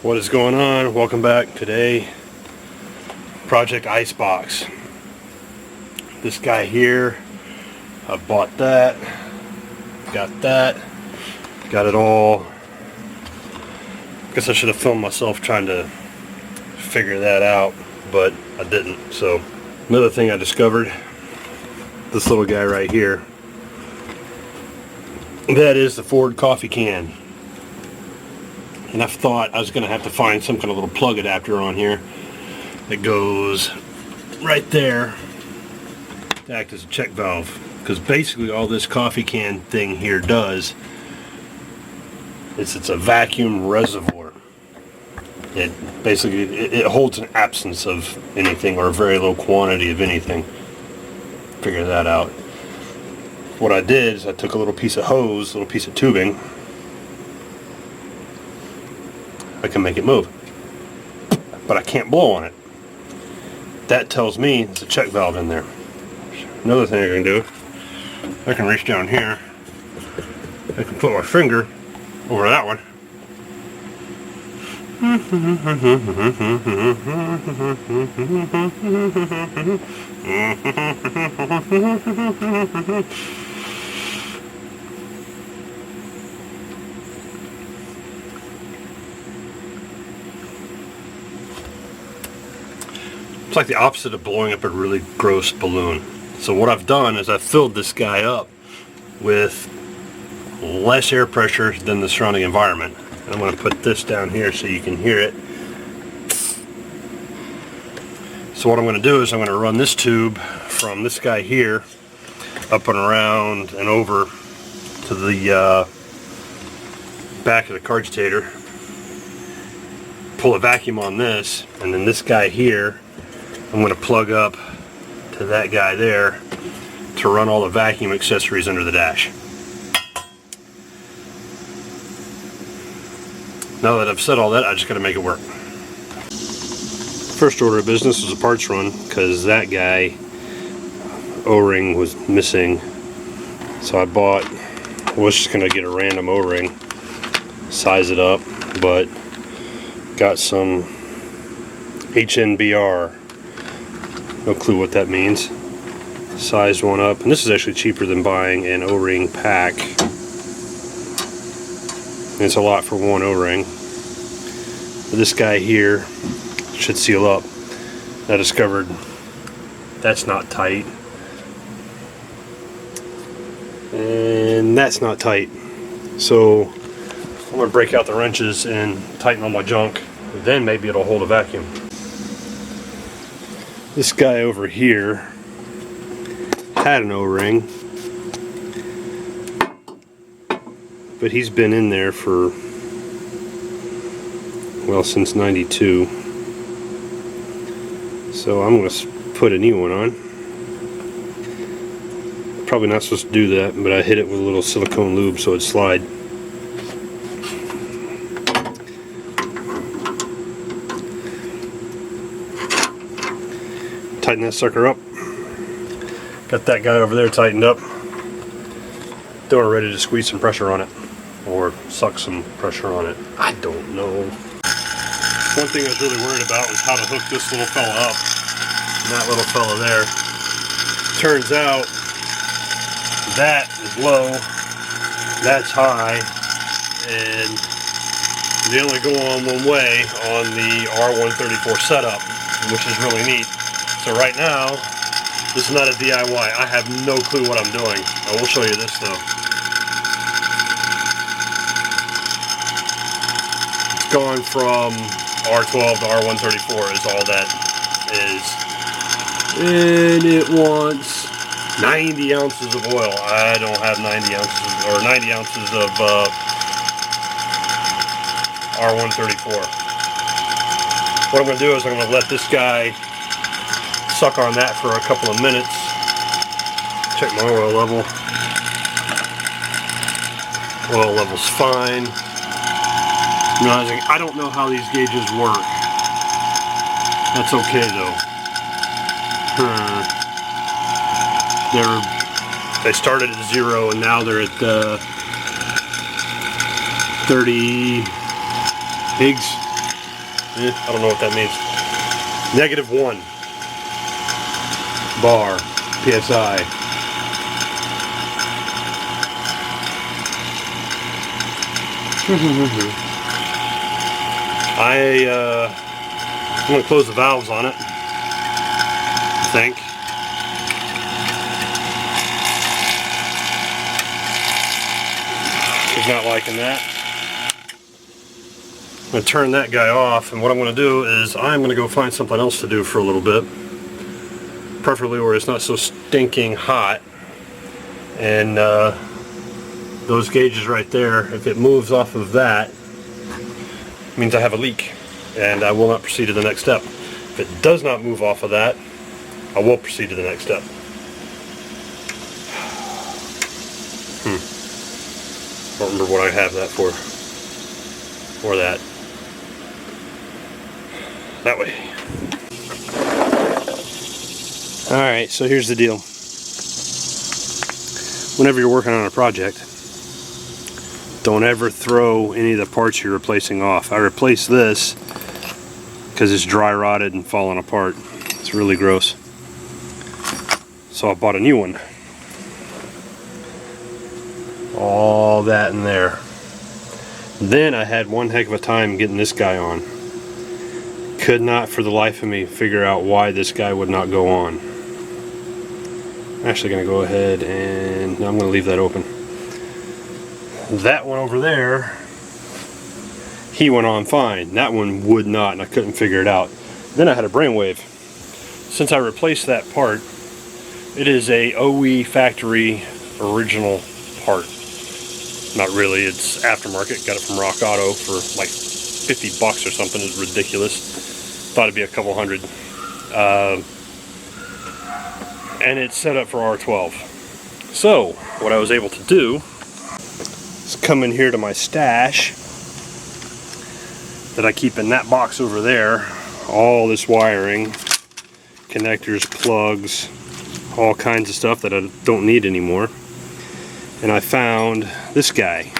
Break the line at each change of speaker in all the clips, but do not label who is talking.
What is going on? Welcome back. Today, Project Icebox. This guy here, I bought that, got it all. Guess I should have filmed myself trying to figure that out, but I didn't. So, another thing I discovered, this little guy right here, that is the Ford coffee can. And I thought I was going to have to find some kind of little plug adapter on here that goes right there to act as a check valve. Because basically all this coffee can thing here does is it's a vacuum reservoir. It basically it holds an absence of anything or a very low quantity of anything. Figure that out. What I did is I took a little piece of hose, a little piece of tubing. I can make it move, but I can't blow on it. That tells me there's a check valve in there. Another thing I can do, I can reach down here, I can put my finger over that one, it's like the opposite of blowing up a really gross balloon. So what I've done is I've filled this guy up with less air pressure than the surrounding environment. And I'm going to put this down here so you can hear it. So what I'm going to do is I'm going to run this tube from this guy here up and around and over to the back of the cardstator. Pull a vacuum on this, and then this guy here I'm going to plug up to that guy there to run all the vacuum accessories under the dash. Now that I've said all that, I just got to make it work. First order of business was a parts run because that guy O-ring was missing. So I was just going to get a random O-ring, size it up, but got some HNBR. No clue what that means. Sized one up, and this is actually cheaper than buying an O-ring pack. And it's a lot for one O-ring. This guy here should seal up. I discovered that's not tight, and that's not tight. So I'm going to break out the wrenches and tighten all my junk. Then maybe it'll hold a vacuum. This guy over here had an O-ring, but he's been in there for, well, since '92. So I'm going to put a new one on. Probably not supposed to do that, but I hit it with a little silicone lube so it'd slide. Tighten that sucker up. Got that guy over there tightened up. Then we're ready to squeeze some pressure on it, or suck some pressure on it. I don't know. One thing I was really worried about was how to hook this little fella up, and that little fella there. Turns out that is low, that's high, and they only go on one way on the R134 setup, which is really neat. So right now, this is not a DIY. I have no clue what I'm doing. I will show you this though. It's going from R12 to R134 is all that is. And it wants 90 ounces of oil. I don't have 90 ounces, or 90 ounces of R134. What I'm going to do is I'm going to let this guy suck on that for a couple of minutes. Check my oil level. Oil level's fine. Realizing I don't know how these gauges work. That's okay though. They started at 0 and now they're at 30 pigs. I don't know what that means. -1 bar PSI. I'm going to close the valves on it, I think. He's not liking that. I'm going to turn that guy off, and what I'm going to do is I'm going to go find something else to do for a little bit. Preferably where it's not so stinking hot. And those gauges right there, if it moves off of that, it means I have a leak, and I will not proceed to the next step. If it does not move off of that, I will proceed to the next step. I don't remember what I have that for. Or that. That way. Alright, so here's the deal. Whenever you're working on a project, don't ever throw any of the parts you're replacing off. I replaced this because it's dry rotted and falling apart. It's really gross. So I bought a new one. All that in there. Then I had one heck of a time getting this guy on. Could not for the life of me figure out why this guy would not go on. I'm actually going to go ahead and I'm going to leave that open. That one over there, he went on fine. That one would not, and I couldn't figure it out. Then I had a brainwave. Since I replaced that part, it is a OE factory original part. Not really, it's aftermarket. Got it from Rock Auto for like $50 or something. It's ridiculous. Thought it'd be a couple hundred. And it's set up for R12. So, what I was able to do is come in here to my stash that I keep in that box over there. All this wiring, connectors, plugs, all kinds of stuff that I don't need anymore. And I found this guy,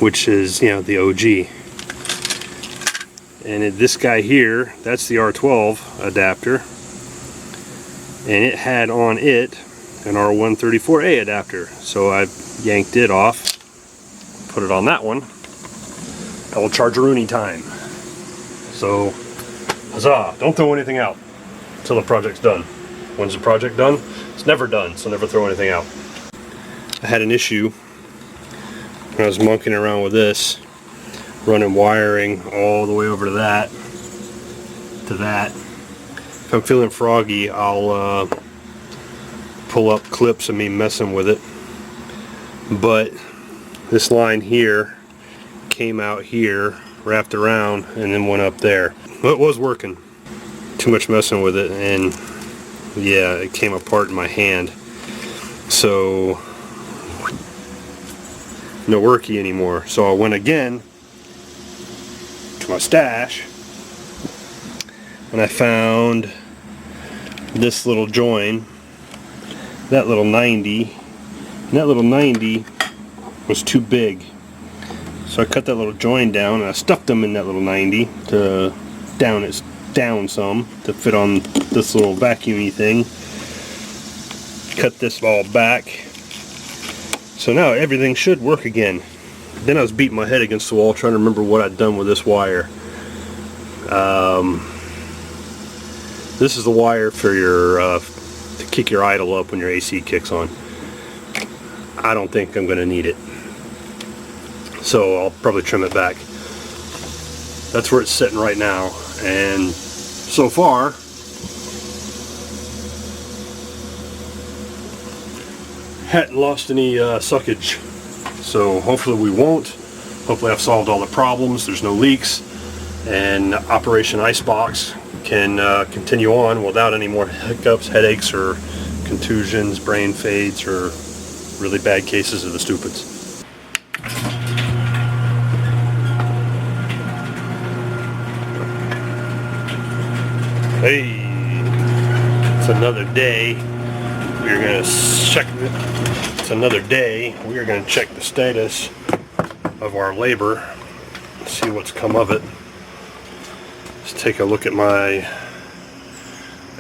which is, you know, the OG. And this guy here, that's the R12 adapter. And it had on it an R134A adapter. So I yanked it off, put it on that one. I will charge-a-rooney time. So, huzzah! Don't throw anything out until the project's done. When's the project done? It's never done, so never throw anything out. I had an issue when I was monkeying around with this, running wiring all the way over to that. If I'm feeling froggy, I'll pull up clips of me messing with it. But this line here came out here, wrapped around, and then went up there. Well, it was working. Too much messing with it, and yeah, it came apart in my hand. So, no worky anymore. So I went again to my stash, and I found this little join, that little 90, and that little 90 was too big. So I cut that little join down, and I stuffed them in that little 90 to down it down some to fit on this little vacuumy thing. Cut this all back. So now everything should work again. Then I was beating my head against the wall trying to remember what I'd done with this wire. This is the wire for your to kick your idle up when your AC kicks on. I don't think I'm going to need it, so I'll probably trim it back. That's where it's sitting right now, and so far hadn't lost any suckage, so hopefully we won't. Hopefully I've solved all the problems, there's no leaks, and Operation Icebox can continue on without any more hiccups, headaches, or contusions, brain fades, or really bad cases of the stupids. Hey, it's another day. We're gonna check. It's another day. We are gonna check the status of our labor see what's come of it. Let's take a look at my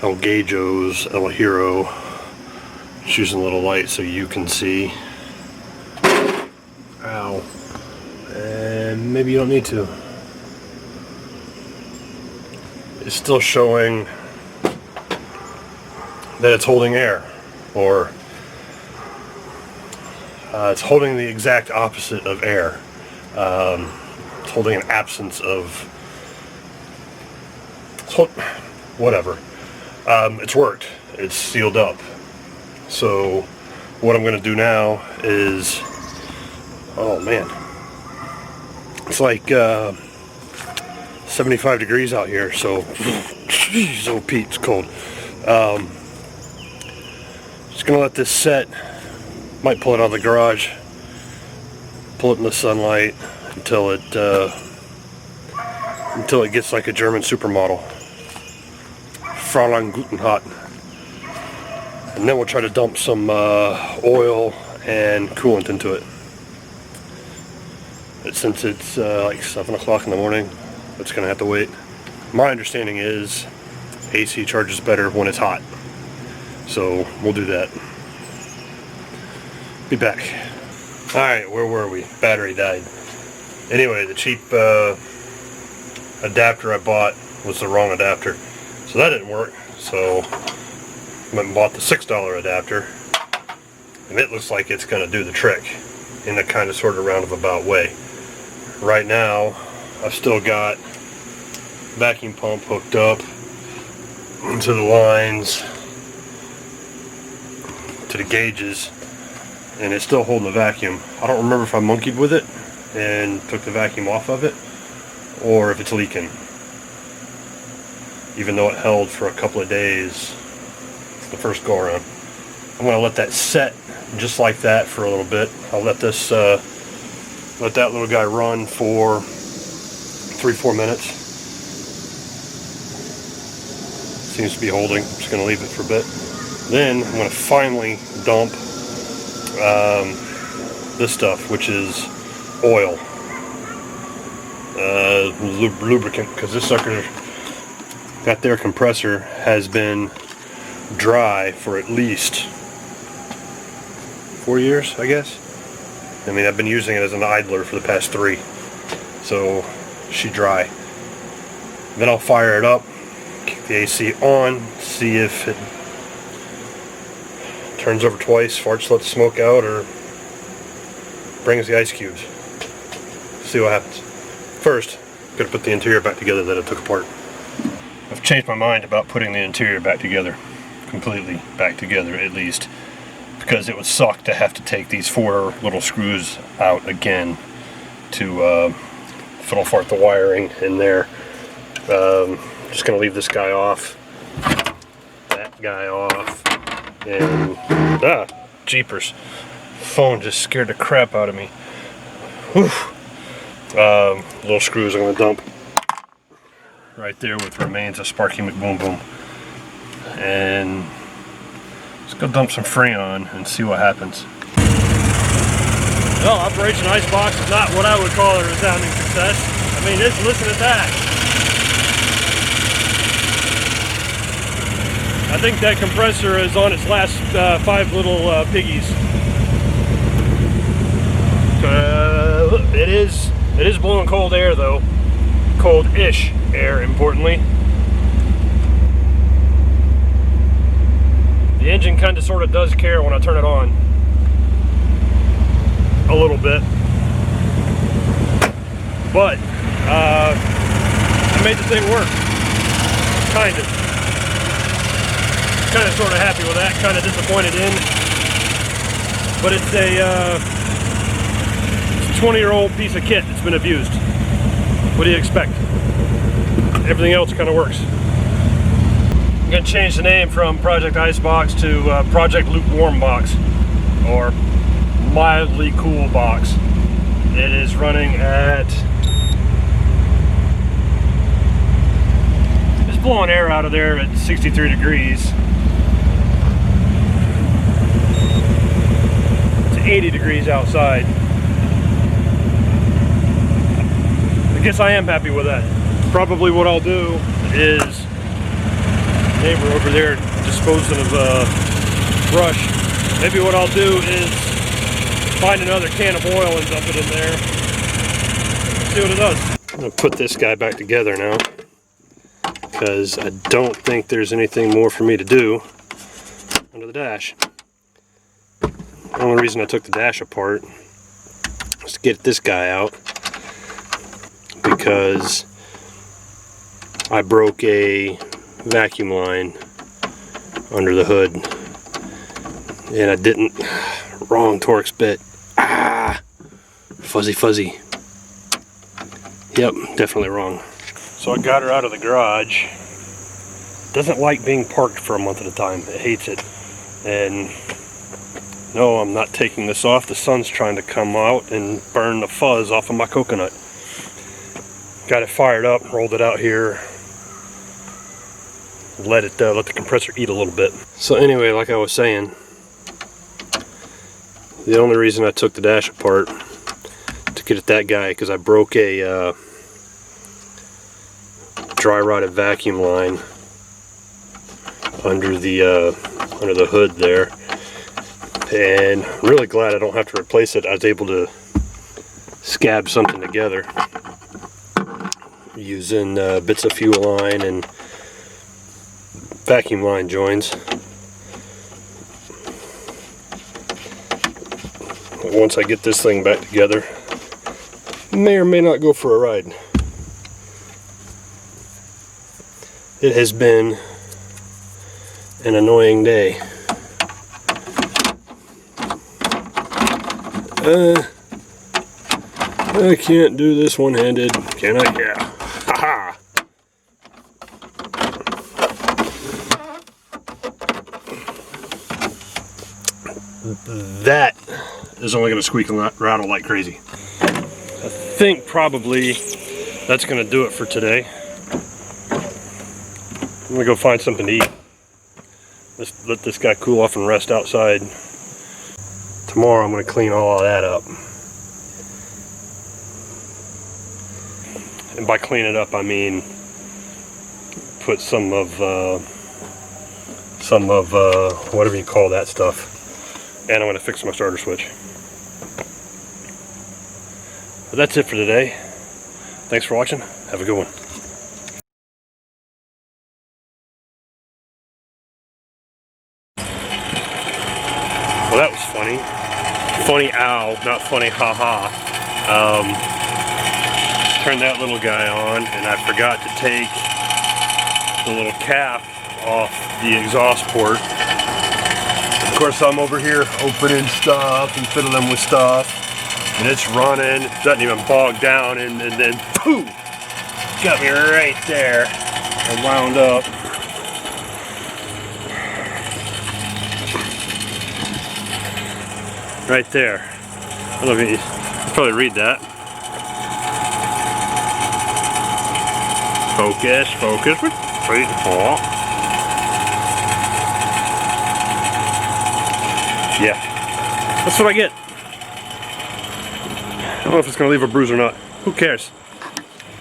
El Gajo's El Hero. Just using a little light so you can see. Ow. And maybe you don't need to. It's still showing that it's holding air, or it's holding the exact opposite of air. It's holding an absence of whatever. It's worked. It's sealed up. So what I'm going to do now is, oh man, it's like 75 degrees out here, so jeez, oh Pete, it's cold. Just gonna let this set. Might pull it out of the garage, pull it in the sunlight until it gets like a German supermodel, Fräulein Gutenhot, and then we'll try to dump some oil and coolant into it. But since it's like 7 o'clock in the morning, it's gonna have to wait. My understanding is AC charges better when it's hot, so we'll do that. Be back. Alright, where were we? Battery died. Anyway, the cheap adapter I bought was the wrong adapter, so that didn't work. So I went and bought the $6 adapter, and it looks like it's gonna do the trick in a kind of sort of roundabout way. Right now I've still got vacuum pump hooked up into the lines to the gauges, and it's still holding the vacuum. I don't remember if I monkeyed with it and took the vacuum off of it, or if it's leaking, even though it held for a couple of days the first go around. I'm going to let that set just like that for a little bit. I'll let this let that little guy run for 3-4 minutes. Seems to be holding. I'm just going to leave it for a bit. Then I'm going to finally dump this stuff, which is oil, lubricant, because this sucker, that there compressor, has been dry for at least 4 years, I guess. I mean, I've been using it as an idler for the past 3, so she's dry. Then I'll fire it up, kick the AC on, see if it turns over twice, farts, lets smoke out, or brings the ice cubes. See what happens. First, gotta put the interior back together that I took apart. I've changed my mind about putting the interior back together, completely back together at least, because it would suck to have to take these 4 little screws out again to fiddle fart the wiring in there. Just gonna leave this guy off, that guy off, and jeepers, phone just scared the crap out of me. Whew. Little screws I'm gonna dump right there with remains of Sparky McBoom Boom, and let's go dump some Freon and see what happens. Well, Operation Icebox is not what I would call a resounding success. I mean, just listen to that. I think that compressor is on its last 5 little piggies. It is blowing cold air though. Cold-ish air, importantly. The engine kind of sort of does care when I turn it on. A little bit. But I made the thing work. Kind of sort of happy with that, kind of disappointed in. But it's a 20-year-old piece of kit that's been abused. What do you expect? Everything else kind of works. I'm going to change the name from Project Icebox to Project Lukewarm Box, or Mildly Cool Box. It is running at... it's blowing air out of there at 63 degrees. 80 degrees outside. The I guess I am happy with that. Probably what I'll do is, neighbor over there disposing of brush, maybe what I'll do is find another can of oil and dump it in there. See what it does. I'm going to put this guy back together now, because I don't think there's anything more for me to do under the dash. The only reason I took the dash apart was to get this guy out, because I broke a vacuum line under the hood and I didn't. Wrong Torx bit. Ah, fuzzy. Yep, definitely wrong. So I got her out of the garage. Doesn't like being parked for a month at a time. It hates it. And no, I'm not taking this off. The sun's trying to come out and burn the fuzz off of my coconut. Got it fired up, rolled it out here. Let the compressor eat a little bit. So anyway, like I was saying, the only reason I took the dash apart to get at that guy, because I broke a dry rotted vacuum line under the hood there, and I'm really glad I don't have to replace it. I was able to scab something together using bits of fuel line and vacuum line joins. Once I get this thing back together, may or may not go for a ride. It has been an annoying day. I can't do this one-handed, can I? Yeah. Haha. That is only going to squeak and rattle like crazy. I think probably that's going to do it for today. I'm going to go find something to eat. Let's let this guy cool off and rest outside. Tomorrow I'm going to clean all of that up. And by clean it up, I mean put some of whatever you call that stuff. And I'm going to fix my starter switch. But that's it for today. Thanks for watching. Have a good one. Well, that was funny. Funny ow, not funny haha. Turned that little guy on, and I forgot to take the little cap off the exhaust port. Of course, I'm over here opening stuff and fiddling with stuff, and it's running. It doesn't even bog down, and then poof, got me right there and wound up. Right there. I don't know if you can probably read that. Focus. Wait, yeah, that's what I get. I don't know if it's going to leave a bruise or not. Who cares?